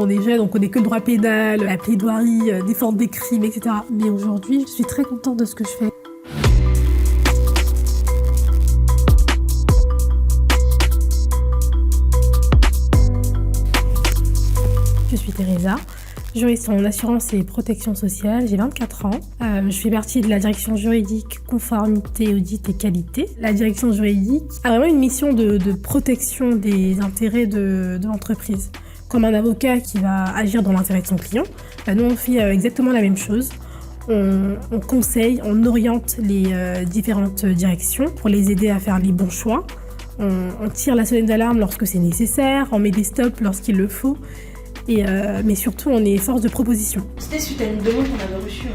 on est jeune, on connaît que le droit pénal, la plaidoirie, défendre des crimes, etc. Mais aujourd'hui, je suis très contente de ce que je fais. Je suis Teresa, juriste en assurance et protection sociale, j'ai 24 ans. Je fais partie de la direction juridique, conformité, audit et qualité. La direction juridique a vraiment une mission de protection des intérêts de l'entreprise. Comme un avocat qui va agir dans l'intérêt de son client, nous on fait exactement la même chose. On conseille, on oriente les différentes directions pour les aider à faire les bons choix. On tire la sonnette d'alarme lorsque c'est nécessaire, on met des stops lorsqu'il le faut. Mais surtout, on est force de proposition. C'était suite à une demande qu'on avait reçue.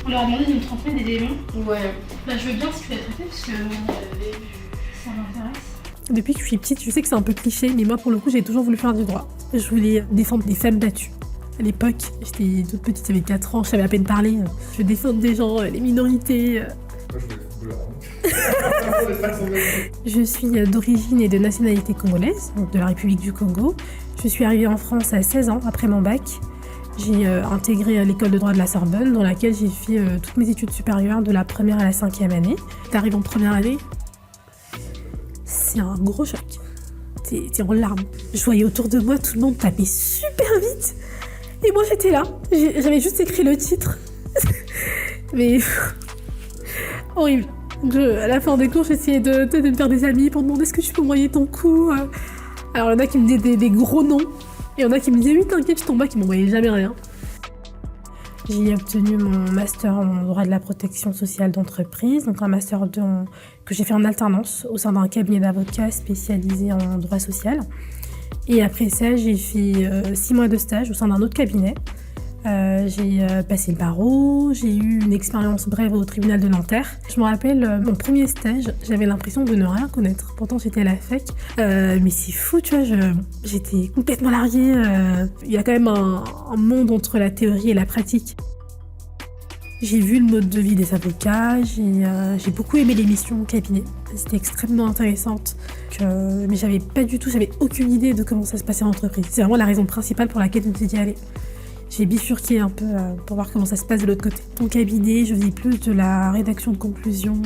On leur a demandé de nous transmettre des éléments. Ouais. Je veux bien si tu l'as traité parce que ça m'intéresse. Depuis que je suis petite, je sais que c'est un peu cliché, mais moi pour le coup, j'ai toujours voulu faire du droit. Je voulais défendre des femmes battues. À l'époque, j'étais toute petite, j'avais 4 ans, je savais à peine parler. Je veux défendre des gens, les minorités. Moi, je voulais Je suis d'origine et de nationalité congolaise, donc de la République du Congo. Je suis arrivée en France à 16 ans après mon bac. J'ai intégré l'école de droit de la Sorbonne, dans laquelle j'ai fait toutes mes études supérieures de la première à la 5e année. T'arrives en première année, c'est un gros choc. T'es en larmes. Je voyais autour de moi tout le monde taper super vite. Et moi j'étais là. J'avais juste écrit le titre. Mais horrible. À la fin des cours, j'essayais de me faire des amis pour demander est-ce que tu peux m'envoyer ton cours. Alors il y en a qui me disaient des gros noms. Et il y en a qui me disaient oui t'inquiète, je t'en bats, qui m'envoyaient jamais rien. J'ai obtenu mon master en droit de la protection sociale d'entreprise, donc un master que j'ai fait en alternance au sein d'un cabinet d'avocats spécialisé en droit social. Et après ça, j'ai fait 6 mois de stage au sein d'un autre cabinet. J'ai passé le barreau, j'ai eu une expérience brève au tribunal de Nanterre. Je me rappelle, mon premier stage, j'avais l'impression de ne rien connaître. Pourtant, j'étais à la fac. Mais c'est fou, tu vois, j'étais complètement larguée. Il y a quand même un monde entre la théorie et la pratique. J'ai vu le mode de vie des avocats, j'ai beaucoup aimé l'émission au cabinet. C'était extrêmement intéressante. Mais j'avais aucune idée de comment ça se passait en entreprise. C'est vraiment la raison principale pour laquelle je me suis dit allez. J'ai bifurqué un peu pour voir comment ça se passe de l'autre côté. Dans cabinet, je faisais plus de la rédaction de conclusions,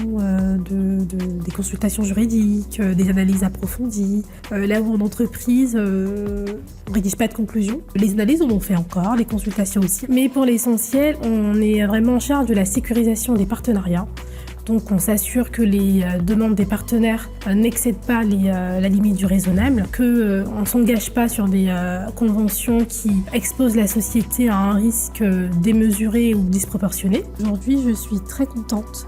des consultations juridiques, des analyses approfondies. Là où en entreprise, on rédige pas de conclusions. Les analyses, on en fait encore, les consultations aussi. Mais pour l'essentiel, on est vraiment en charge de la sécurisation des partenariats. Donc on s'assure que les demandes des partenaires n'excèdent pas la limite du raisonnable, qu'on ne s'engage pas sur des conventions qui exposent la société à un risque démesuré ou disproportionné. Aujourd'hui, je suis très contente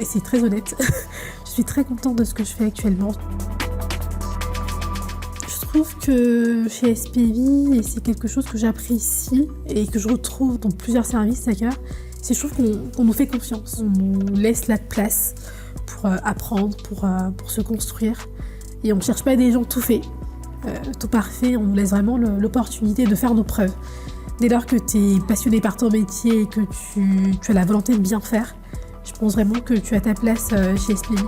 et c'est très honnête, je suis très contente de ce que je fais actuellement. Je trouve que chez SPV, et c'est quelque chose que j'apprécie et que je retrouve dans plusieurs services d'ailleurs, je trouve qu'on nous fait confiance, on nous laisse la place pour apprendre, pour se construire. Et on ne cherche pas des gens tout faits, tout parfaits, on nous laisse vraiment l'opportunité de faire nos preuves. Dès lors que tu es passionné par ton métier et que tu as la volonté de bien faire, je pense vraiment que tu as ta place chez SPV.